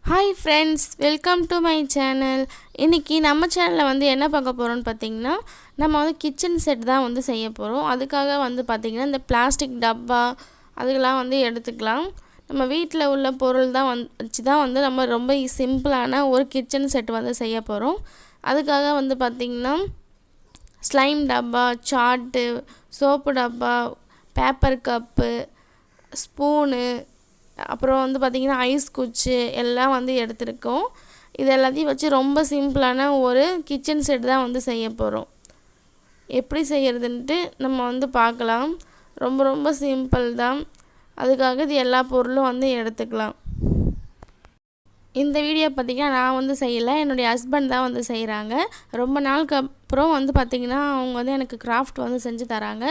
Hi friends, welcome to my channel. இன்றைக்கி நம்ம சேனலில் வந்து என்ன பார்க்க போகிறோன்னு பார்த்தீங்கன்னா, நம்ம வந்து கிச்சன் செட் தான் வந்து செய்ய போகிறோம். அதுக்காக வந்து பார்த்திங்கன்னா இந்த பிளாஸ்டிக் டப்பா அதுக்கெல்லாம் வந்து எடுத்துக்கலாம். நம்ம வீட்டில் உள்ள பொருள் தான் வச்சு தான் வந்து நம்ம ரொம்ப சிம்பிளான ஒரு கிச்சன் செட் வந்து செய்ய போகிறோம். அதுக்காக வந்து பார்த்திங்கன்னா ஸ்லைம் டப்பா, சார்ட்டு, சோப்பு டப்பா, பேப்பர் கப்பு, ஸ்பூனு, அப்புறம் வந்து பார்த்திங்கன்னா ஐஸ் குச்சி எல்லாம் வந்து எடுத்துருக்கோம். இது எல்லாத்தையும் வச்சு ரொம்ப சிம்பிளான ஒரு கிச்சன் செட் தான் வந்து செய்ய போகிறோம். எப்படி செய்கிறதுன்ட்டு நம்ம வந்து பார்க்கலாம். ரொம்ப ரொம்ப சிம்பிள் தான். அதுக்காக இது எல்லா பொருளும் வந்து எடுத்துக்கலாம். இந்த வீடியோ பார்த்திங்கன்னா நான் வந்து செய்யலை, என்னுடைய ஹஸ்பண்ட் தான் வந்து செய்கிறாங்க. ரொம்ப நாளுக்கு அப்புறம் வந்து பார்த்திங்கன்னா அவங்க வந்து எனக்கு கிராஃப்ட் வந்து செஞ்சு தராங்க.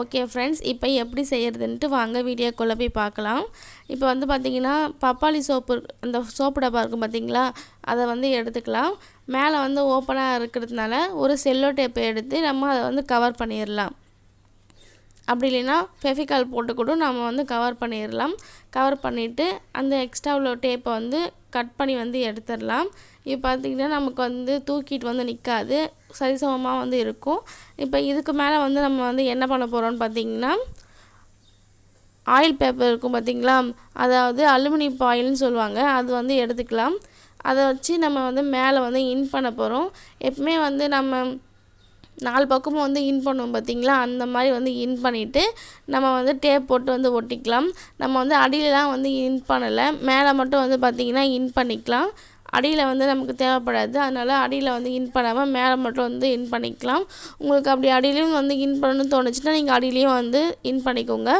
ஓகே ஃப்ரெண்ட்ஸ், இப்போ எப்படி செய்கிறதுன்ட்டு வாங்க வீடியோக்குள்ளே போய் பார்க்கலாம். இப்போ வந்து பார்த்திங்கன்னா பப்பாளி சோப்பு, அந்த சோப்பு டப்பா இருக்கும் பார்த்திங்களா, அதை வந்து எடுத்துக்கலாம். மேலே வந்து ஓப்பனாக இருக்கிறதுனால ஒரு செல்லோ டேப்பை எடுத்து நம்ம அதை வந்து கவர் பண்ணிடலாம். அப்படி இல்லைன்னா ஃபெவிகால் போட்டு கூட நம்ம வந்து கவர் பண்ணிடலாம். கவர் பண்ணிவிட்டு அந்த எக்ஸ்ட்ரா உள்ள டேப்பை வந்து கட் பண்ணி வந்து எடுத்துடலாம். இப்போ பார்த்திங்கன்னா நமக்கு வந்து தூக்கிட்டு வந்து நிற்காது, சரிசமமாக வந்து இருக்கும். இப்போ இதுக்கு மேலே வந்து நம்ம வந்து என்ன பண்ண போகிறோம்னு பார்த்திங்கன்னா, ஆயில் பேப்பர் இருக்கும் பார்த்திங்களா, அதாவது அலுமினிய ஃபாயில்னு சொல்லுவாங்க, அது வந்து எடுத்துக்கலாம். அதை வச்சு நம்ம வந்து மேலே வந்து இன் பண்ண போகிறோம். எப்பவுமே வந்து நம்ம 4 பக்கமும் வந்து இன் பண்ணுவோம் பார்த்திங்களா, அந்த மாதிரி வந்து இன் பண்ணிவிட்டு நம்ம வந்து டேப் போட்டு வந்து ஒட்டிக்கலாம். நம்ம வந்து அடியிலலாம் வந்து இன் பண்ணலை, மேலே மட்டும் வந்து பார்த்திங்கன்னா இன் பண்ணிக்கலாம். அடியில் வந்து நமக்கு தேவைப்படாது, அதனால் அடியில் வந்து இன் பண்ணாமல் மேலே மட்டும் வந்து இன் பண்ணிக்கலாம். உங்களுக்கு அப்படி அடியிலையும் வந்து இன் பண்ணணும்னு தோணுச்சுன்னா நீங்கள் அடியிலையும் வந்து இன் பண்ணிக்கோங்க.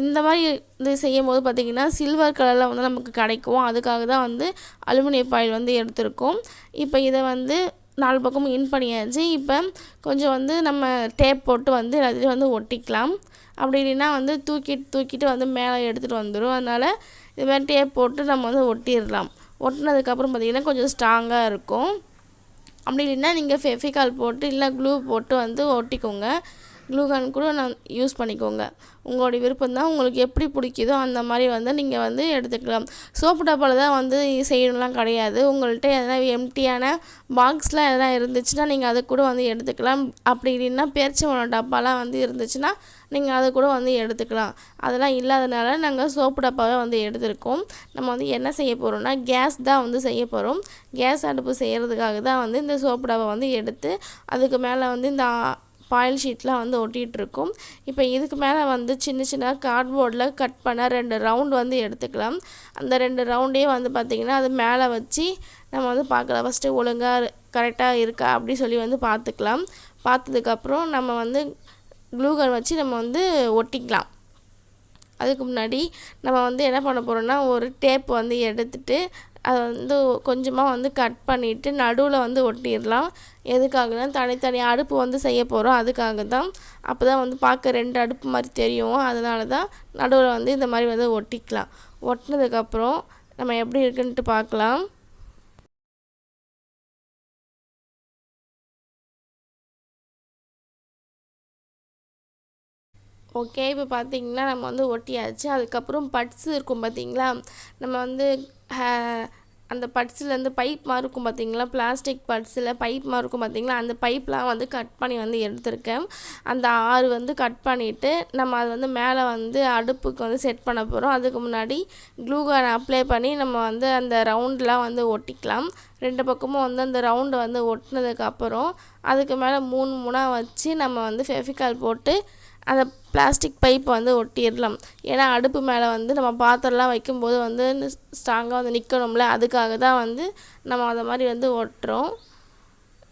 இந்த மாதிரி இது செய்யும் போது பார்த்திங்கன்னா சில்வர் கலரில் வந்து நமக்கு கிடைக்கும். அதுக்காக தான் வந்து அலுமினிய ஃபாயில் வந்து எடுத்திருக்கோம். இப்போ இதை வந்து 4 பக்கமும் இன் பண்ணியாச்சு. இப்போ கொஞ்சம் வந்து நம்ம டேப் போட்டு வந்து எல்லாத்தையும் வந்து ஒட்டிக்கலாம். அப்படி இல்லைன்னா வந்து தூக்கிட்டு வந்து மேலே எடுத்துகிட்டு வந்துடும். அதனால் இது மாதிரி டேப் போட்டு நம்ம வந்து ஒட்டிடலாம். ஒட்டினதுக்கப்புறம் பார்த்திங்கன்னா கொஞ்சம் ஸ்ட்ராங்காக இருக்கும். அப்படி இல்லைன்னா நீங்கள் ஃபெவிகால் போட்டு இல்லை க்ளூ போட்டு வந்து ஒட்டிக்கோங்க. க்ளூகன் கூட யூஸ் பண்ணிக்கோங்க. உங்களுடைய விருப்பம் தான், உங்களுக்கு எப்படி பிடிக்குதோ அந்த மாதிரி வந்து நீங்கள் வந்து எடுத்துக்கலாம். சோப்பு டப்பாவில் தான் வந்து செய்யணும்லாம் கிடையாது. உங்கள்கிட்ட எதனா எம்டியான பாக்ஸ்லாம் எதனா இருந்துச்சுன்னா நீங்கள் அதை கூட வந்து எடுத்துக்கலாம். அப்படி இல்லைன்னா பேரிச்சம்பழம் டப்பாலாம் வந்து இருந்துச்சுன்னா நீங்கள் அதை கூட வந்து எடுத்துக்கலாம். அதெல்லாம் இல்லாதனால நாங்கள் சோப்பு டப்பாவை வந்து எடுத்துருக்கோம். நம்ம வந்து என்ன செய்ய போகிறோம்னா கேஸ் தான் வந்து செய்ய போகிறோம். கேஸ் அடுப்பு செய்கிறதுக்காக தான் வந்து இந்த சோப்பு டப்பா வந்து எடுத்து அதுக்கு மேலே வந்து இந்த ஃபாயில் ஷீட்லாம் வந்து ஒட்டிகிட்ருக்கும். இப்போ இதுக்கு மேலே வந்து சின்ன சின்ன கார்ட்போர்டில் கட் பண்ண 2 ரவுண்டு வந்து எடுத்துக்கலாம். அந்த 2 ரவுண்டையும் வந்து பார்த்திங்கன்னா அது மேலே வச்சு நம்ம வந்து பார்க்கலாம். ஃபஸ்ட்டு ஒழுங்காக கரெக்டாக இருக்கா அப்படி சொல்லி வந்து பார்த்துக்கலாம். பார்த்ததுக்கப்புறம் நம்ம வந்து க்ளூகன் வச்சு நம்ம வந்து ஒட்டிக்கலாம். அதுக்கு முன்னாடி நம்ம வந்து என்ன பண்ண போகிறோம்னா ஒரு டேப் வந்து எடுத்துகிட்டு அதை வந்து கொஞ்சமாக வந்து கட் பண்ணிவிட்டு நடுவில் வந்து ஒட்டிடலாம். எதுக்காகனா தனித்தனி அடுப்பு வந்து செய்ய போகிறோம், அதுக்காக தான். அப்போ தான் வந்து பார்க்க 2 அடுப்பு மாதிரி தெரியும். அதனால தான் நடுவில் வந்து இந்த மாதிரி வந்து ஒட்டிக்கலாம். ஒட்டினதுக்கப்புறம் நம்ம எப்படி இருக்குன்ட்டு பார்க்கலாம். ஓகே, இப்போ பார்த்திங்கன்னா நம்ம வந்து ஒட்டியாச்சு. அதுக்கப்புறம் பட்ஸு இருக்கும் பார்த்திங்களா, நம்ம வந்து அந்த பட்ஸ்லேருந்து பைப் மாதிரி இருக்கும் பார்த்திங்களா, பிளாஸ்டிக் பட்ஸில் பைப் மாதிரி இருக்கும் பார்த்திங்களா, அந்த பைப்லாம் வந்து கட் பண்ணி வந்து எடுத்திருக்கேன். அந்த 6 வந்து கட் பண்ணிவிட்டு நம்ம அதை வந்து மேலே வந்து அடுப்புக்கு வந்து செட் பண்ண போகிறோம். அதுக்கு முன்னாடி க்ளூகன் அப்ளை பண்ணி நம்ம வந்து அந்த ரவுண்டெலாம் வந்து ஒட்டிக்கலாம். 2 பக்கமும் வந்து அந்த ரவுண்டு வந்து ஒட்டினதுக்கப்புறம் அதுக்கு மேலே 3 வச்சு நம்ம வந்து ஃபெவிகால் போட்டு அந்த பிளாஸ்டிக் பைப்பை வந்து ஒட்டிடலாம். ஏன்னா அடுப்பு மேலே வந்து நம்ம பாத்திரம்லாம் வைக்கும்போது வந்து ஸ்ட்ராங்காக வந்து நிற்கணும்ல, அதுக்காக தான் வந்து நம்ம அதை மாதிரி வந்து ஒட்டுறோம்.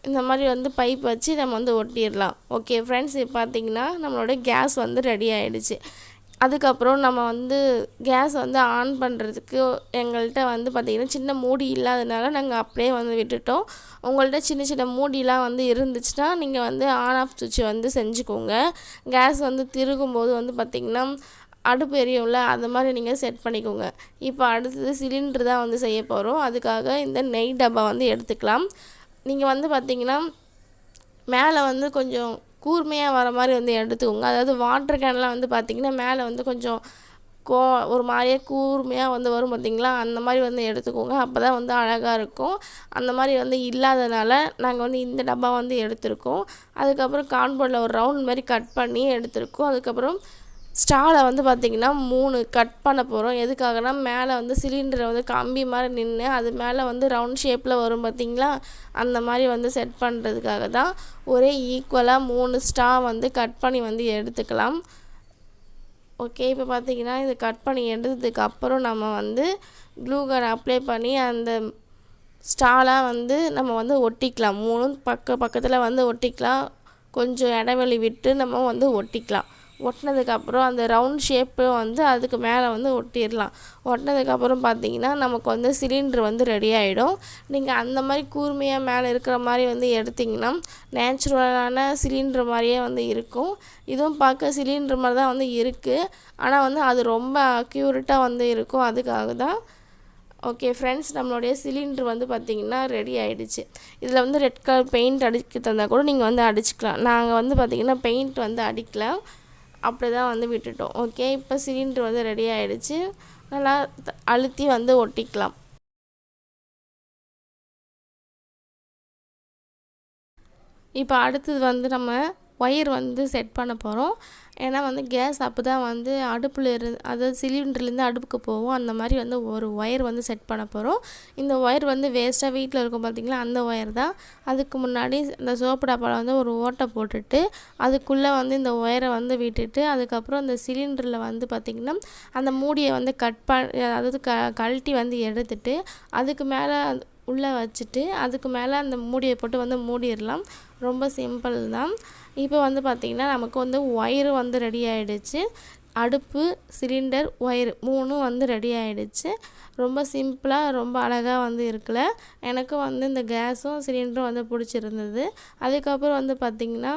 இந்த மாதிரி வந்து பைப் வச்சு நம்ம வந்து ஒட்டிடலாம். ஓகே ஃப்ரெண்ட்ஸ், இப்போ பார்த்திங்கன்னா நம்மளோட கேஸ் வந்து ரெடி ஆகிடுச்சு. அதுக்கப்புறம் நம்ம வந்து கேஸ் வந்து ஆன் பண்ணுறதுக்கு எங்கள்கிட்ட வந்து பார்த்திங்கன்னா சின்ன மூடி இல்லாதனால நாங்கள் அப்படியே வந்து விட்டுட்டோம். உங்கள்கிட்ட சின்ன சின்ன மூடிலாம் வந்து இருந்துச்சுன்னா நீங்கள் வந்து ஆன் ஆஃப் சுவிட்ச் வந்து செஞ்சுக்கோங்க. கேஸ் வந்து திருகும்போது வந்து பார்த்திங்கன்னா அடுப்பு எரியும்ல, அது மாதிரி நீங்கள் செட் பண்ணிக்கோங்க. இப்போ அடுத்தது சிலிண்டர் தான் வந்து செய்ய போகிறோம். அதுக்காக இந்த நெய் டப்பா வந்து எடுத்துக்கலாம். நீங்கள் வந்து பார்த்திங்கன்னா மேலே வந்து கொஞ்சம் கூர்மையாக வர மாதிரி வந்து எடுத்துக்கோங்க. அதாவது வாட்டர் கேன்லாம் வந்து பார்த்திங்கன்னா மேலே வந்து கொஞ்சம் ஒரு மாதிரியே கூர்மையாக வந்து வரும் பார்த்திங்களா, அந்த மாதிரி வந்து எடுத்துக்கோங்க. அப்போ தான் வந்து அழகாக இருக்கும். அந்த மாதிரி வந்து இல்லாதனால நாங்கள் வந்து இந்த டப்பா வந்து எடுத்திருக்கோம். அதுக்கப்புறம் கார்ட்போர்டில் ஒரு ரவுண்ட் மாதிரி கட் பண்ணி எடுத்திருக்கோம். அதுக்கப்புறம் ஸ்டாலை வந்து பார்த்திங்கன்னா 3 கட் பண்ண போகிறோம். எதுக்காகனா மேலே வந்து சிலிண்டரை வந்து கம்பி மாதிரி நின்று அது மேலே வந்து ரவுண்ட் ஷேப்பில் வரும் பார்த்திங்களா, அந்த மாதிரி வந்து செட் பண்ணுறதுக்காக தான் ஒரே ஈக்குவலாக 3 ஸ்டா வந்து கட் பண்ணி வந்து எடுத்துக்கலாம். ஓகே, இப்போ பார்த்திங்கன்னா இது கட் பண்ணி எடுத்ததுக்கப்புறம் நம்ம வந்து க்ளூ கன் அப்ளை பண்ணி அந்த ஸ்டாலாக வந்து நம்ம வந்து ஒட்டிக்கலாம். 3 பக்கத்தில் வந்து ஒட்டிக்கலாம். கொஞ்சம் இடைவெளி விட்டு நம்ம வந்து ஒட்டிக்கலாம். ஒட்டினதுக்கப்புறம் அந்த ரவுண்ட் ஷேப்பு வந்து அதுக்கு மேலே வந்து ஒட்டிடலாம். ஒட்டினதுக்கப்புறம் பார்த்திங்கன்னா நமக்கு வந்து சிலிண்ட்ரு வந்து ரெடி ஆகிடும். நீங்கள் அந்த மாதிரி கூர்மையாக மேலே இருக்கிற மாதிரி வந்து எடுத்திங்கன்னா நேச்சுரலான சிலிண்ட்ரு மாதிரியே வந்து இருக்கும். இதுவும் பார்க்க சிலிண்ட்ரு மாதிரி தான் வந்து இருக்குது. ஆனால் வந்து அது ரொம்ப அக்யூரேட்டாக வந்து இருக்கும். அதுக்காக தான். ஓகே ஃப்ரெண்ட்ஸ், நம்மளுடைய சிலிண்ட்ரு வந்து பார்த்திங்கன்னா ரெடி ஆகிடுச்சு. இதில் வந்து ரெட் கலர் பெயிண்ட் அடிக்க தந்தால் கூட நீங்கள் வந்து அடிச்சுக்கலாம். நாங்கள் வந்து பார்த்திங்கன்னா பெயிண்ட் வந்து அடிக்கல, அப்படி தான் வந்து விட்டுட்டோம். ஓகே, இப்போ சிலிண்ட்ரு வந்து ரெடி ஆகிடுச்சு. நல்லா அழுத்தி வந்து ஒட்டிக்கலாம். இப்போ அடுத்தது வந்து நம்ம ஒயர் வந்து செட் பண்ண போகிறோம். ஏன்னா வந்து கேஸ் அப்போ தான் வந்து அடுப்பில் அதாவது சிலிண்டர்லேருந்து அடுப்புக்கு போகும். அந்த மாதிரி வந்து ஒரு ஒயர் வந்து செட் பண்ண போகிறோம். இந்த ஒயர் வந்து வேஸ்ட்டாக வீட்டில் இருக்கும் பார்த்திங்களா, அந்த ஒயர் தான். அதுக்கு முன்னாடி இந்த சோப்பு டப்பாவில் வந்து ஒரு ஓட்டை போட்டுட்டு அதுக்குள்ளே வந்து இந்த ஒயரை வந்து விட்டுட்டு அதுக்கப்புறம் இந்த சிலிண்டரில் வந்து பார்த்திங்கன்னா அந்த மூடியை வந்து அதாவது கழட்டி வந்து எடுத்துட்டு அதுக்கு மேலே உள்ளே வச்சுட்டு அதுக்கு மேலே அந்த மூடியை போட்டு வந்து மூடிடலாம். ரொம்ப சிம்பிள் தான். இப்போ வந்து பார்த்திங்கன்னா நமக்கு வந்து ஒயரு வந்து ரெடி ஆகிடுச்சு. அடுப்பு, சிலிண்டர், ஒயர் 3 வந்து ரெடி ஆகிடுச்சு. ரொம்ப சிம்பிளாக ரொம்ப அழகாக வந்து இருக்குல்ல. எனக்கு வந்து இந்த கேஸும் சிலிண்டரும் வந்து பிடிச்சிருந்தது. அதுக்கப்புறம் வந்து பார்த்திங்கன்னா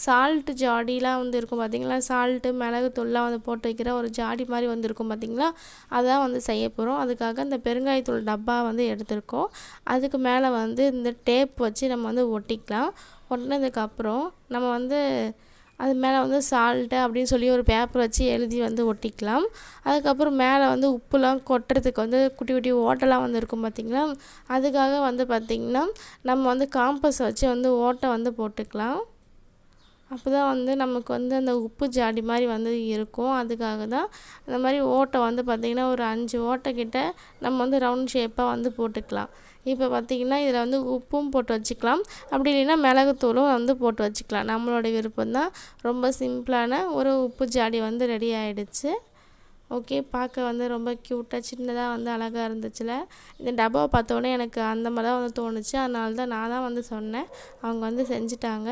சால்ட்டு ஜாடிலாம் வந்து இருக்கும் பார்த்திங்களா, சால்ட்டு மிளகுத்தூள்லாம் வந்து போட்டு வைக்கிற ஒரு ஜாடி மாதிரி வந்து இருக்கும் பார்த்திங்களா, அதான் வந்து செய்ய போகிறோம். அதுக்காக இந்த பெருங்காயத்தூள் டப்பா வந்து எடுத்திருக்கோம். அதுக்கு மேலே வந்து இந்த டேப் வச்சு நம்ம வந்து ஒட்டிக்கலாம். ஒட்டினதுக்கப்புறம் நம்ம வந்து அது மேலே வந்து சால்ட்டு அப்படின்னு சொல்லி ஒரு பேப்பர் வச்சு எழுதி வந்து ஒட்டிக்கலாம். அதுக்கப்புறம் மேலே வந்து உப்புலாம் கொட்டுறதுக்கு வந்து குட்டி குட்டி ஓட்டெல்லாம் வந்து இருக்கும் பார்த்திங்களா, அதுக்காக வந்து பார்த்திங்கன்னா நம்ம வந்து காம்பஸ் வச்சு வந்து ஓட்டை வந்து போட்டுக்கலாம். அப்போ தான் வந்து நமக்கு வந்து அந்த உப்பு ஜாடி மாதிரி வந்து இருக்கும். அதுக்காக தான் அந்த மாதிரி ஓட்டை வந்து பார்த்திங்கன்னா ஒரு 5 ஓட்டை கிட்ட நம்ம வந்து ரவுண்ட் ஷேப்பாக வந்து போட்டுக்கலாம். இப்போ பார்த்திங்கன்னா இதில் வந்து உப்பும் போட்டு வச்சுக்கலாம். அப்படி இல்லைன்னா மிளகுத்தூளும் வந்து போட்டு வச்சுக்கலாம். நம்மளோட விருப்பம் தான். ரொம்ப சிம்பிளான ஒரு உப்பு ஜாடி வந்து ரெடி ஆகிடுச்சு. ஓகே, பார்க்க வந்து ரொம்ப க்யூட்டாக சின்னதாக வந்து அழகாக இருந்துச்சுல. இந்த டப்பாவை பார்த்தோன்னே எனக்கு அந்த மாதிரி தான் வந்து தோணுச்சு. அதனால தான் நான் தான் வந்து சொன்னேன். அவங்க வந்து செஞ்சுட்டாங்க.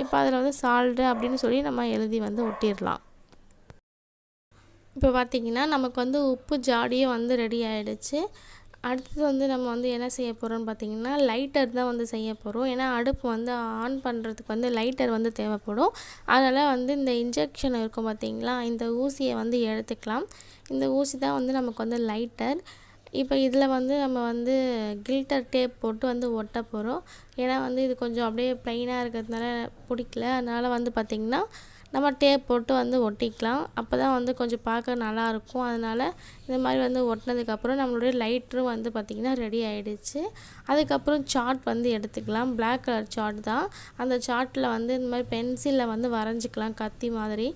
இப்போ அதில் வந்து சால்ட்டு அப்படின்னு சொல்லி நம்ம எழுதி வந்து ஒட்டிடலாம். இப்போ பார்த்திங்கன்னா நமக்கு வந்து உப்பு ஜாடியும் வந்து ரெடி ஆகிடுச்சு. அடுத்தது வந்து நம்ம வந்து என்ன செய்ய போகிறோம்னு பார்த்திங்கன்னா லைட்டர் தான் வந்து செய்ய போகிறோம். ஏன்னா அடுப்பு வந்து ஆன் பண்ணுறதுக்கு வந்து லைட்டர் வந்து தேவைப்படும். அதனால் வந்து இந்த இன்ஜெக்ஷன் இருக்கும் பார்த்திங்களா, இந்த ஊசியை வந்து எடுத்துக்கலாம். இந்த ஊசி தான் வந்து நமக்கு வந்து லைட்டர். இப்போ இதில் வந்து நம்ம வந்து கில்டர் டேப் போட்டு வந்து ஒட்ட போகிறோம். ஏன்னா வந்து இது கொஞ்சம் அப்படியே ப்ளைனாக இருக்கிறதுனால பிடிக்கல. அதனால் வந்து பார்த்திங்கன்னா நம்ம டேப் போட்டு வந்து ஒட்டிக்கலாம். அப்போ தான் வந்து கொஞ்சம் பார்க்க நல்லாயிருக்கும். அதனால் இந்த மாதிரி வந்து ஒட்டினதுக்கப்புறம் நம்மளுடைய லைட்டரும் வந்து பார்த்திங்கன்னா ரெடி ஆகிடுச்சு. அதுக்கப்புறம் சார்ட் வந்து எடுத்துக்கலாம். பிளாக் கலர் சார்ட் தான். அந்த சார்ட்டில் வந்து இந்த மாதிரி பென்சிலில் வந்து வரைஞ்சிக்கலாம். கத்தி மாதிரி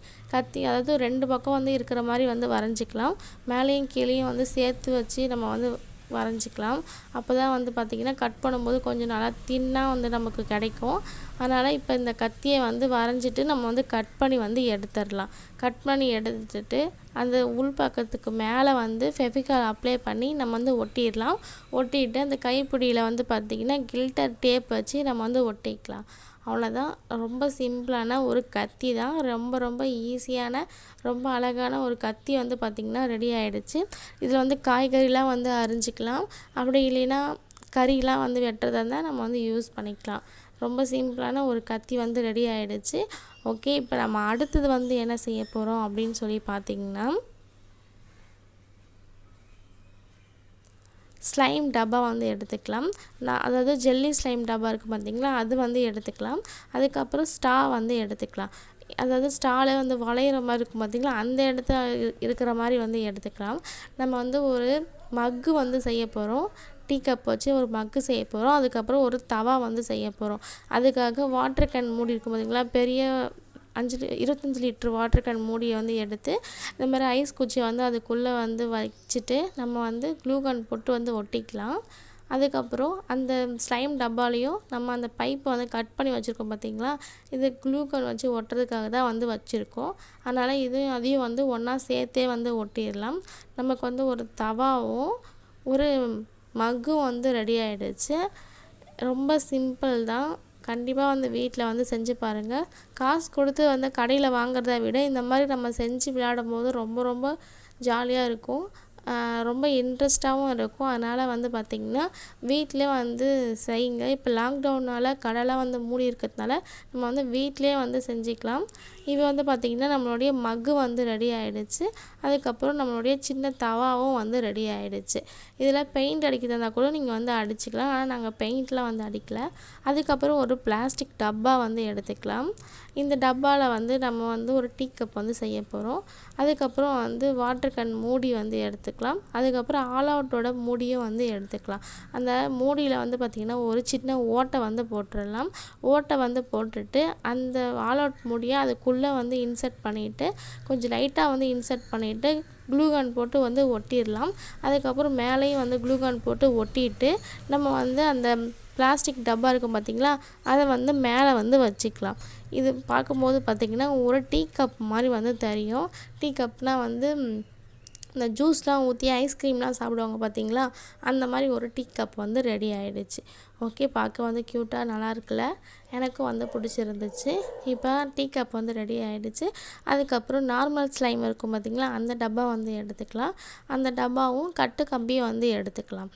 அதாவது 2 பக்கம் வந்து இருக்கிற மாதிரி வந்து வரைஞ்சிக்கலாம். மேலேயும் கீழேயும் வந்து சேர்த்து வச்சு நம்ம வந்து வரைஞ்சிக்கலாம். அப்போ தான் வந்து பார்த்திங்கன்னா கட் பண்ணும்போது கொஞ்சம் நல்லா தின்னாக வந்து நமக்கு கிடைக்கும். அதனால் இப்போ இந்த கத்தியை வந்து வரைஞ்சிட்டு நம்ம வந்து கட் பண்ணி வந்து எடுத்துடலாம். கட் பண்ணி எடுத்துட்டு அந்த உள்பக்கத்துக்கு மேலே வந்து ஃபெவிகால் அப்ளை பண்ணி நம்ம வந்து ஒட்டிடலாம். ஒட்டிட்டு அந்த கைப்பிடியில் வந்து பார்த்திங்கன்னா கில்டர் டேப் வச்சு நம்ம வந்து ஒட்டிக்கலாம். அவ்வளோதான். ரொம்ப சிம்பிளான ஒரு கத்தி தான். ரொம்ப ரொம்ப ஈஸியான ரொம்ப அழகான ஒரு கத்தி வந்து பார்த்திங்கன்னா ரெடி ஆகிடுச்சு. இதில் வந்து காய்கறிலாம் வந்து அரிஞ்சிக்கலாம். அப்படி இல்லைன்னா கறிலாம் வந்து வெட்டுறதா இருந்தால் நம்ம வந்து யூஸ் பண்ணிக்கலாம். ரொம்ப சிம்பிளான ஒரு கத்தி வந்து ரெடி ஆகிடுச்சு. ஓகே, இப்போ நம்ம அடுத்தது வந்து என்ன செய்ய போகிறோம் அப்படின்னு சொல்லி பார்த்திங்கன்னா ஸ்லைம் டப்பா வந்து எடுத்துக்கலாம். அதாவது ஜெல்லி ஸ்லைம் டப்பா இருக்குது பார்த்திங்களா, அது வந்து எடுத்துக்கலாம். அதுக்கப்புறம் ஸ்டா வந்து எடுத்துக்கலாம். அதாவது ஸ்டாலே வந்து வளையிற மாதிரி இருக்கும் பார்த்திங்களா, அந்த இடத்துல இருக்கிற மாதிரி வந்து எடுத்துக்கலாம். நம்ம வந்து ஒரு மக்கு வந்து செய்ய போகிறோம். டீ கப் வச்சு ஒரு மக்கு செய்ய போகிறோம். அதுக்கப்புறம் ஒரு தவா வந்து செய்ய போகிறோம். அதுக்காக வாட்டர் கேன் மூடி இருக்கும் பார்த்திங்களா, பெரிய 25 லிட்டர் வாட்டர் கேன் மூடியை வந்து எடுத்து இந்த மாதிரி ஐஸ் குச்சியை வந்து அதுக்குள்ளே வந்து வச்சுட்டு நம்ம வந்து க்ளூகன் போட்டு வந்து ஒட்டிக்கலாம். அதுக்கப்புறம் அந்த ஸ்லைம் டப்பாலையும் நம்ம அந்த பைப்பை வந்து கட் பண்ணி வச்சுருக்கோம் பார்த்திங்களா, இது க்ளூகன் வச்சு ஒட்டுறதுக்காக தான் வந்து வச்சுருக்கோம். அதனால் அதையும் வந்து ஒன்றா சேர்த்தே வந்து ஒட்டிடலாம். நமக்கு வந்து ஒரு தவாவும் ஒரு மக்கும் வந்து ரெடி ஆகிடுச்சு. ரொம்ப சிம்பிள் தான். கண்டிப்பாக வந்து வீட்டில் வந்து செஞ்சு பாருங்கள். காசு கொடுத்து வந்து கடையில் வாங்குறத விட இந்த மாதிரி நம்ம செஞ்சு விளையாடும் போது ரொம்ப ரொம்ப ஜாலியாக இருக்கும். ரொம்ப இன்ட்ரெஸ்ட்டாகவும் இருக்கும். அதனால் வந்து பார்த்திங்கன்னா வீட்டிலே வந்து செய்யுங்க. இப்போ லாக்டவுனால் கடைலாம் வந்து மூடி இருக்கிறதுனால நம்ம வந்து வீட்டிலே வந்து செஞ்சுக்கலாம். இப்போ வந்து பார்த்திங்கன்னா நம்மளுடைய மக்கு வந்து ரெடி ஆகிடுச்சு. அதுக்கப்புறம் நம்மளுடைய சின்ன தவாவும் வந்து ரெடி ஆகிடுச்சு. இதில் பெயிண்ட் அடிக்கிறதா கூட நீங்கள் வந்து அடிச்சுக்கலாம். ஆனால் நாங்கள் பெயிண்ட்லாம் வந்து அடிக்கலை. அதுக்கப்புறம் ஒரு பிளாஸ்டிக் டப்பா வந்து எடுத்துக்கலாம். இந்த டப்பாவில் வந்து நம்ம வந்து ஒரு டீ கப் வந்து செய்ய போகிறோம். அதுக்கப்புறம் வந்து வாட்டர் கேன் மூடி வந்து எடுத்துக்கலாம். அதுக்கப்புறம் ஆல் அவுட்டோட மூடியும் வந்து எடுத்துக்கலாம். அந்த மூடியில் வந்து பார்த்திங்கன்னா ஒரு சின்ன ஓட்டை வந்து போட்டுடலாம். ஓட்டை வந்து போட்டுட்டு அந்த ஆல் அவுட் மூடியை அதுக்குள்ளே வந்து இன்சர்ட் பண்ணிவிட்டு கொஞ்சம் லைட்டாக வந்து இன்சர்ட் பண்ணிவிட்டு க்ளூகான் போட்டு வந்து ஒட்டிடலாம். அதுக்கப்புறம் மேலேயும் வந்து க்ளூகான் போட்டு ஒட்டிட்டு நம்ம வந்து அந்த பிளாஸ்டிக் டப்பா இருக்கும் பார்த்திங்களா, அதை வந்து மேலே வந்து வச்சுக்கலாம். இது பார்க்கும்போது பார்த்திங்கன்னா ஒரு டீ கப் மாதிரி வந்து தெரியும். டீ கப்னால் வந்து இந்த ஜூஸ்லாம் ஊற்றி ஐஸ்கிரீம்லாம் சாப்பிடுவாங்க பார்த்திங்களா, அந்த மாதிரி ஒரு டீ கப் வந்து ரெடி ஆகிடுச்சு. ஓகே, பார்க்க வந்து க்யூட்டாக நல்லா இருக்குல்ல, எனக்கும் வந்து பிடிச்சிருந்துச்சு. இப்போ டீ கப் வந்து ரெடி ஆகிடுச்சு. அதுக்கப்புறம் நார்மல் ஸ்லைம் இருக்கும் பார்த்திங்களா, அந்த டப்பா வந்து எடுத்துக்கலாம். அந்த டப்பாவும் கட்டு கம்பியும் வந்து எடுத்துக்கலாம்.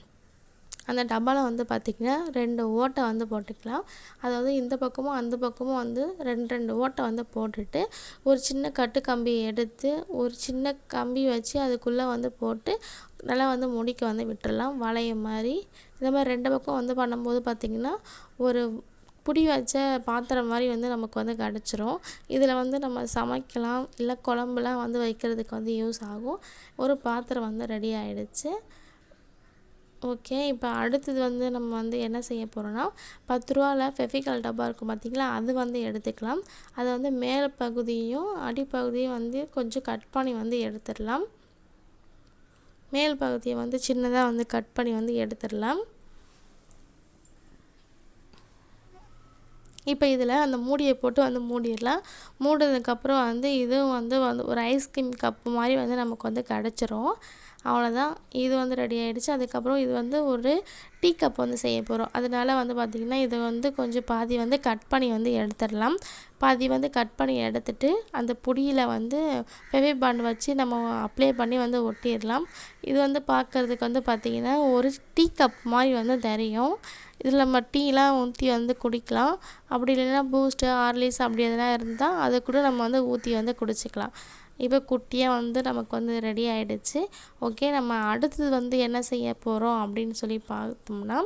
அந்த டப்பாவில் வந்து பார்த்திங்கன்னா 2 ஓட்டை வந்து போட்டுக்கலாம். அதாவது இந்த பக்கமும் அந்த பக்கமும் வந்து 2 ஓட்டை வந்து போட்டுட்டு ஒரு சின்ன கட்டு கம்பி எடுத்து ஒரு சின்ன கம்பி வச்சு அதுக்குள்ளே வந்து போட்டு நல்லா வந்து முடிக்க வந்து விட்டுடலாம், வளைய மாதிரி. இந்த மாதிரி 2 பக்கம் வந்து பண்ணும்போது பார்த்திங்கன்னா ஒரு புடி வச்ச பாத்திரம் மாதிரி வந்து நமக்கு வந்து கிடச்சிரும். இதில் வந்து நம்ம சமைக்கலாம், இல்லை குழம்புலாம் வந்து வைக்கிறதுக்கு வந்து யூஸ் ஆகும். ஒரு பாத்திரம் வந்து ரெடி ஆகிடுச்சு. ஓகே, இப்போ அடுத்தது வந்து நம்ம வந்து என்ன செய்ய போகிறோன்னா 10 ரூபாவில் ஃபெவிகால் டப்பா இருக்கும் பார்த்திங்களா, அது வந்து எடுத்துக்கலாம். அதை வந்து மேல் பகுதியும் அடிப்பகுதியும் வந்து கொஞ்சம் கட் பண்ணி வந்து எடுத்துடலாம். மேல் பகுதியை வந்து சின்னதாக வந்து கட் பண்ணி வந்து எடுத்துடலாம். இப்போ இதில் அந்த மூடியை போட்டு வந்து மூடிடலாம். மூடினதுக்கப்புறம் வந்து இதுவும் வந்து ஒரு ஐஸ்கிரீம் கப்பு மாதிரி வந்து நமக்கு வந்து கிடச்சிரும். அவ்வளோதான், இது வந்து ரெடி ஆகிடுச்சு. அதுக்கப்புறம் இது வந்து ஒரு டீ கப் வந்து செய்ய போகிறோம். அதனால் வந்து பார்த்திங்கன்னா இது வந்து கொஞ்சம் பாதி வந்து கட் பண்ணி வந்து எடுத்துடலாம். பாதி வந்து கட் பண்ணி எடுத்துட்டு அந்த பொடியில் வந்து ஃபெவிபாண்ட் வச்சு நம்ம அப்ளை பண்ணி வந்து ஒட்டிடலாம். இது வந்து பார்க்குறதுக்கு வந்து பார்த்திங்கன்னா ஒரு டீ கப் மாதிரி வந்து தெரியும். இதில் நம்ம டீலாம் ஊற்றி வந்து குடிக்கலாம். அப்படி இல்லைன்னா பூஸ்ட்டு, ஹார்லிக்ஸ் அப்படி எதனா இருந்தால் அதை கூட நம்ம வந்து ஊற்றி வந்து குடிச்சிக்கலாம். இப்போ குட்டியாக வந்து நமக்கு வந்து ரெடி ஆகிடுச்சு. ஓகே, நம்ம அடுத்தது வந்து என்ன செய்ய போகிறோம் அப்படின்னு சொல்லி பார்த்தோம்னா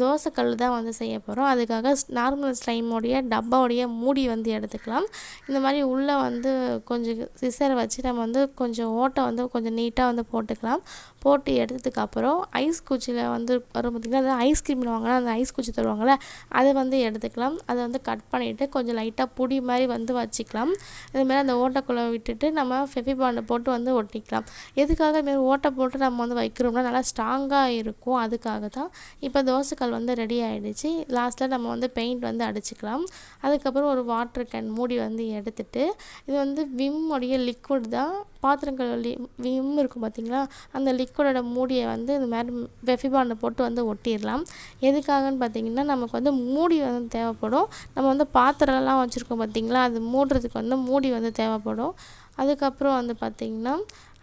தோசைக்கல் தான் வந்து செய்ய போகிறோம். அதுக்காக நார்மல் ஸ்லைமோடைய டப்பாவுடைய மூடி வந்து எடுத்துக்கலாம். இந்த மாதிரி உள்ளே வந்து கொஞ்சம் சிசரை வச்சு நம்ம வந்து கொஞ்சம் ஓட்டை வந்து கொஞ்சம் நீட்டாக வந்து போட்டுக்கலாம். போட்டு எடுத்ததுக்கப்புறம் ஐஸ் குச்சியில் வந்து வரும் பார்த்திங்கன்னா, அது ஐஸ்கிரீமில் வாங்கினா அந்த ஐஸ் குச்சி தருவாங்கள்ல, அதை வந்து எடுத்துக்கலாம். அதை வந்து கட் பண்ணிவிட்டு கொஞ்சம் லைட்டாக பொடி மாதிரி வந்து வச்சுக்கலாம். இதுமாதிரி அந்த ஓட்டைக்குள்ளே விட்டுட்டு நம்ம ஃபெவிபாண்டை போட்டு வந்து ஒட்டிக்கலாம். எதுக்காக இதுமாரி ஓட்டை போட்டு நம்ம வந்து வைக்கிறோம்னா நல்லா ஸ்ட்ராங்காக இருக்கும், அதுக்காக தான். இப்போ தோசைக்கல் வந்து ரெடி ஆகிடுச்சு. லாஸ்ட்டில் நம்ம வந்து பெயிண்ட் வந்து அடிச்சுக்கலாம். அதுக்கப்புறம் ஒரு வாட்டர் கேன் மூடி வந்து எடுத்துட்டு இது வந்து விம்முடைய லிக்விட் தான், பாத்திரங்கள் விம் இருக்கும் பார்த்திங்களா, அந்த லிக்விடோட மூடியை வந்து இந்த மாதிரி ஃபெவிபாண்டை போட்டு வந்து ஒட்டிடலாம். எதுக்காகன்னு பார்த்திங்கன்னா நமக்கு வந்து மூடி வந்து தேவைப்படும். நம்ம வந்து பாத்திரம்லாம் வச்சுருக்கோம் பார்த்திங்களா, அது மூடுறதுக்கு வந்து மூடி வந்து தேவைப்படும். அதுக்கப்புறம் வந்து பார்த்திங்கன்னா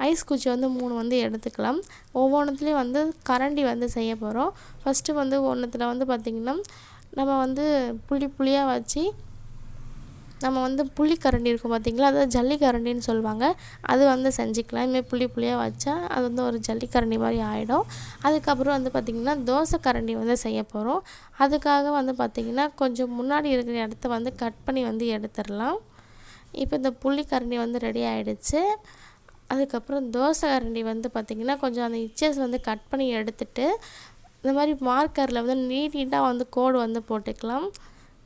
ஐஸ் குச்சி வந்து 3 வந்து எடுத்துக்கலாம். ஒவ்வொன்றுத்துலேயும் வந்து கரண்டி வந்து செய்ய போகிறோம். ஃபஸ்ட்டு வந்து ஒன்றுத்தில் வந்து பார்த்திங்கன்னா நம்ம வந்து புள்ளியாக வச்சு நம்ம வந்து புளி கரண்டி இருக்கும் பார்த்திங்களா, அதாவது ஜல்லி கரண்டின்னு சொல்லுவாங்க, அது வந்து செஞ்சுக்கலாம். இதுமாதிரி புள்ளியாக வச்சா அது வந்து ஒரு ஜல்லி கரண்டி மாதிரி ஆகிடும். அதுக்கப்புறம் வந்து பார்த்திங்கன்னா தோசை கரண்டி வந்து செய்ய போகிறோம். அதுக்காக வந்து பார்த்திங்கன்னா கொஞ்சம் முன்னாடி இருக்கிற இடத்த வந்து கட் பண்ணி வந்து எடுத்துடலாம். இப்போ இந்த புளி கரண்டி வந்து ரெடி ஆகிடுச்சு. அதுக்கப்புறம் தோசை கரண்டி வந்து பார்த்திங்கன்னா கொஞ்சம் அந்த இச்சஸ் வந்து கட் பண்ணி எடுத்துகிட்டு இந்த மாதிரி மார்க்கரில் வந்து நீட்டாக வந்து கோடு வந்து போட்டுக்கலாம்.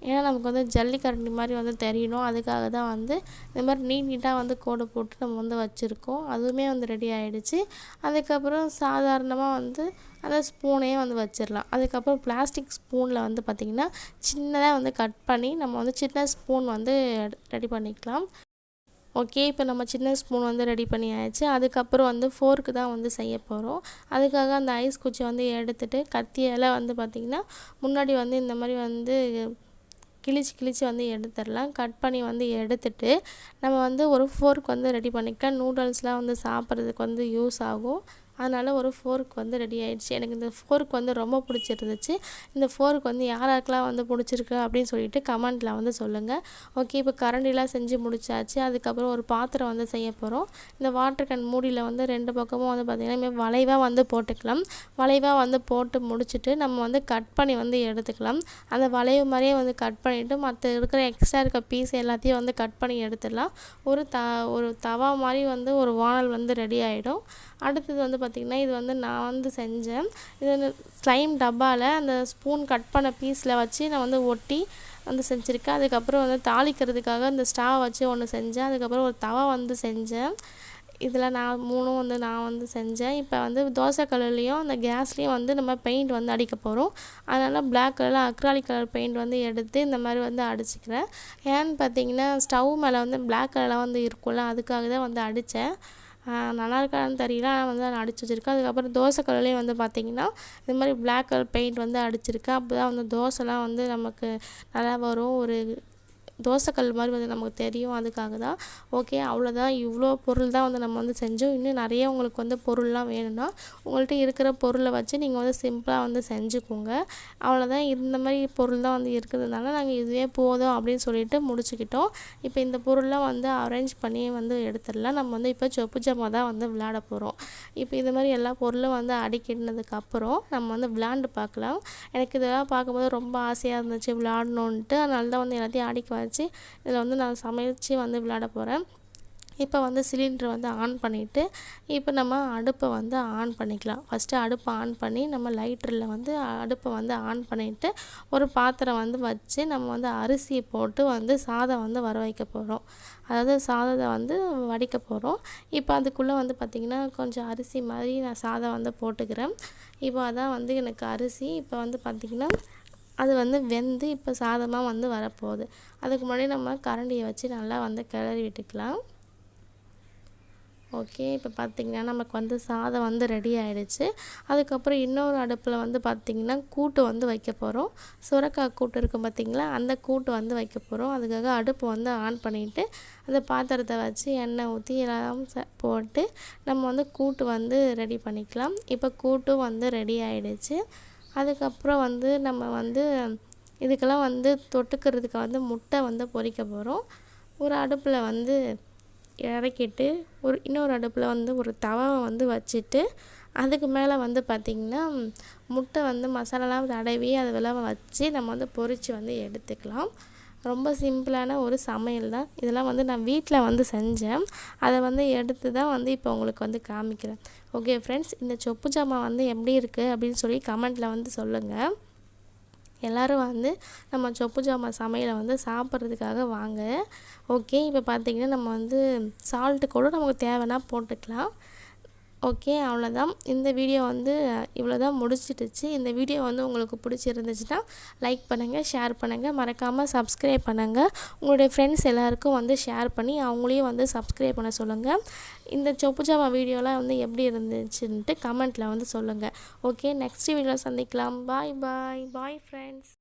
ஏன்னா நமக்கு வந்து ஜல்லிக்கரண்டி மாதிரி வந்து தெரியணும். அதுக்காக தான் வந்து இந்த மாதிரி நீட்டாக வந்து கோடு போட்டு நம்ம வந்து வச்சுருக்கோம். அதுவுமே வந்து ரெடி ஆகிடுச்சு. அதுக்கப்புறம் சாதாரணமாக வந்து அந்த ஸ்பூனையே வந்து வச்சிடலாம். அதுக்கப்புறம் பிளாஸ்டிக் ஸ்பூனில் வந்து பார்த்திங்கன்னா சின்னதாக வந்து கட் பண்ணி நம்ம வந்து சின்ன ஸ்பூன் வந்து ரெடி பண்ணிக்கலாம். ஓகே, இப்போ நம்ம சின்ன ஸ்பூன் வந்து ரெடி பண்ணியாச்சு. அதுக்கப்புறம் வந்து ஃபோர்க்கு தான் வந்து செய்ய போகிறோம். அதுக்காக அந்த ஐஸ் குச்சி வந்து எடுத்துகிட்டு கத்தியால் வந்து பார்த்திங்கன்னா முன்னாடி வந்து இந்த மாதிரி வந்து கிழிச்சு வந்து எடுத்துடலாம். கட் பண்ணி வந்து எடுத்துட்டு நம்ம வந்து ஒரு ஃபோர்க் வந்து ரெடி பண்ணிக்கலாம். நூடுல்ஸ்லாம் வந்து சாப்பிட்றதுக்கு வந்து யூஸ் ஆகும். அதனால் ஒரு ஃபோர்க் வந்து ரெடி ஆகிடுச்சு. எனக்கு இந்த ஃபோர்க் வந்து ரொம்ப பிடிச்சிருந்துச்சு. இந்த ஃபோர்க் வந்து யாருக்கெல்லாம் வந்து பிடிச்சிருக்கு அப்படின்னு சொல்லிட்டு கமெண்ட்டில் வந்து சொல்லுங்கள். ஓகே, இப்போ கரண்டிலாம் செஞ்சு முடிச்சாச்சு. அதுக்கப்புறம் ஒரு பாத்திரம் வந்து செய்ய போகிறோம். இந்த வாட்டர் கேன் மூடியில் வந்து 2 பக்கமும் வந்து பார்த்திங்கன்னா வளைவாக வந்து போட்டுக்கலாம். வளைவாக வந்து போட்டு முடிச்சுட்டு நம்ம வந்து கட் பண்ணி வந்து எடுத்துக்கலாம். அந்த வளைவு மாதிரியே வந்து கட் பண்ணிவிட்டு மற்ற இருக்கிற எக்ஸ்ட்ரா இருக்க பீஸ் எல்லாத்தையும் வந்து கட் பண்ணி எடுத்துடலாம். ஒரு தவா மாதிரி வந்து ஒரு வானல் வந்து ரெடி ஆகிடும். அடுத்தது வந்து பார்த்திங்கன்னா இது வந்து நான் வந்து செஞ்சேன். இது வந்து ஸ்லைம் டப்பாவில் அந்த ஸ்பூன் கட் பண்ண பீஸில் வச்சு நான் வந்து ஒட்டி வந்து செஞ்சுருக்கேன். அதுக்கப்புறம் வந்து தாளிக்கிறதுக்காக இந்த ஸ்டாவ் வச்சு ஒன்று செஞ்சேன். அதுக்கப்புறம் ஒரு தவா வந்து செஞ்சேன். இதில் நான் 3ம் வந்து நான் வந்து செஞ்சேன். இப்போ வந்து தோசைக்கல்லுலேயும் அந்த கேஸ்லேயும் வந்து நம்ம பெயிண்ட் வந்து அடிக்க போகிறோம். அதனால் பிளாக் கலரில் அக்ராலிக் கலர் பெயிண்ட் வந்து எடுத்து இந்த மாதிரி வந்து அடிச்சுக்கிறேன். ஏன்னு பார்த்தீங்கன்னா ஸ்டவ் மேலே வந்து பிளாக் கலரில் வந்து இருக்கும்ல, அதுக்காக தான் வந்து அடித்தேன். நல்லா இருக்கான்னு தெரியல, ஆனால் வந்து நான் அடிச்சு வச்சுருக்கேன். அதுக்கப்புறம் தோசைக்கல்லுலேயும் வந்து பார்த்திங்கன்னா இது மாதிரி பிளாக் கலர் பெயிண்ட் வந்து அடிச்சிருக்கேன். அப்போ தான் வந்து தோசைலாம் வந்து நமக்கு நல்லா வரும். ஒரு தோசைக்கல் மாதிரி வந்து நமக்கு தெரியும். அதுக்காக தான். ஓகே, அவ்வளோதான். இவ்வளோ பொருள் தான் வந்து நம்ம வந்து செஞ்சோம். இன்னும் நிறைய உங்களுக்கு வந்து பொருள்லாம் வேணும்னா உங்கள்கிட்ட இருக்கிற பொருளை வச்சு நீங்கள் வந்து சிம்பிளாக வந்து செஞ்சுக்கோங்க. அவ்வளோதான். இந்த மாதிரி பொருள் தான் வந்து இருக்கிறதுனால நாங்கள் இதுவே போதும் அப்படின்னு சொல்லிட்டு முடிச்சுக்கிட்டோம். இப்போ இந்த பொருள்லாம் வந்து அரேஞ்ச் பண்ணி வந்து எடுத்துடலாம். நம்ம வந்து இப்போ சொப்பு ஜாமா தான் வந்து விளையாட போகிறோம். இப்போ இது மாதிரி எல்லா பொருளும் வந்து அடுக்கினதுக்கப்புறம் நம்ம வந்து விளையாண்டு பார்க்கலாம். எனக்கு இதெல்லாம் பார்க்கும்போது ரொம்ப ஆசையாக இருந்துச்சு விளையாடணுன்ட்டு. அதனால தான் வந்து எல்லாத்தையும் அடுக்கி வச்சு இதில் வந்து நான் சமைச்சு வந்து விளையாட போகிறேன். இப்போ வந்து சிலிண்டரை வந்து ஆன் பண்ணிவிட்டு இப்போ நம்ம அடுப்பை வந்து ஆன் பண்ணிக்கலாம். ஃபஸ்ட்டு அடுப்பை ஆன் பண்ணி நம்ம லைட்டரில் வந்து அடுப்பை வந்து ஆன் பண்ணிவிட்டு ஒரு பாத்திரம் வந்து வச்சு நம்ம வந்து அரிசியை போட்டு வந்து சாதம் வந்து வர வைக்க போகிறோம். அதாவது சாதத்தை வந்து வடிக்க போகிறோம். இப்போ அதுக்குள்ளே வந்து பார்த்திங்கன்னா கொஞ்சம் அரிசி மாதிரி நான் சாதம் வந்து போட்டுக்கிறேன். இப்போ அதான் வந்து எனக்கு அரிசி. இப்போ வந்து பார்த்திங்கன்னா அது வந்து வெந்து இப்போ சாதமாக வந்து வரப்போகுது. அதுக்கு முன்னாடி நம்ம கரண்டியை வச்சு நல்லா வந்து கிளறி விட்டுக்கலாம். ஓகே, இப்போ பார்த்திங்கன்னா நமக்கு வந்து சாதம் வந்து ரெடி ஆகிடுச்சு. அதுக்கப்புறம் இன்னொரு அடுப்பில் வந்து பார்த்திங்கன்னா கூட்டு வந்து வைக்க போகிறோம். சுரக்காய் கூட்டு இருக்கும் பார்த்திங்களா, அந்த கூட்டு வந்து வைக்க போகிறோம். அதுக்காக அடுப்பு வந்து ஆன் பண்ணிவிட்டு அந்த பாத்திரத்தை வச்சு எண்ணெய் ஊற்றி எல்லாம் போட்டு நம்ம வந்து கூட்டு வந்து ரெடி பண்ணிக்கலாம். இப்போ கூட்டும் வந்து ரெடி ஆகிடுச்சு. அதுக்கப்புறம் வந்து நம்ம வந்து இதுக்கெல்லாம் வந்து தொட்டுக்கிறதுக்கு வந்து முட்டை வந்து பொரிக்க போகிறோம். ஒரு அடுப்பில் வந்து இறக்கிட்டு இன்னொரு அடுப்பில் வந்து ஒரு தவாவை வந்து வச்சுட்டு அதுக்கு மேலே வந்து பார்த்திங்கன்னா முட்டை வந்து மசாலாலாம் தடவி அதெல்லாம் வச்சு நம்ம வந்து பொரித்து வந்து எடுத்துக்கலாம். ரொம்ப சிம்பிளான ஒரு சமையல் தான். இதெல்லாம் வந்து நான் வீட்டில் வந்து செஞ்சேன். அதை வந்து எடுத்து தான் வந்து இப்போ உங்களுக்கு வந்து காமிக்கிறேன். ஓகே ஃப்ரெண்ட்ஸ், இந்த சொப்பு ஜாமா வந்து எப்படி இருக்குது அப்படின்னு சொல்லி கமெண்ட்டில் வந்து சொல்லுங்கள். எல்லோரும் வந்து நம்ம சொப்பு ஜாமா சமையலை வந்து சாப்பிட்றதுக்காக வாங்க. ஓகே, இப்போ பார்த்திங்கன்னா நம்ம வந்து சால்ட்டு கூட நமக்கு தேவைன்னா போட்டுக்கலாம். ஓகே, அவ்வளோதான். இந்த வீடியோ வந்து இவ்வளோ தான் முடிச்சிடுச்சு. இந்த வீடியோ வந்து உங்களுக்கு பிடிச்சிருந்துச்சுன்னா லைக் பண்ணுங்கள், ஷேர் பண்ணுங்கள், மறக்காமல் சப்ஸ்கிரைப் பண்ணுங்கள். உங்களுடைய ஃப்ரெண்ட்ஸ் எல்லாருக்கும் வந்து ஷேர் பண்ணி அவங்களையும் வந்து சப்ஸ்கிரைப் பண்ண சொல்லுங்கள். இந்த சொப்பு ஜாமா வீடியோலாம் வந்து எப்படி இருந்துச்சுன்ட்டு கமெண்ட்டில் வந்து சொல்லுங்கள். ஓகே, நெக்ஸ்ட் வீடியோவில் சந்திக்கலாம். Bye friends.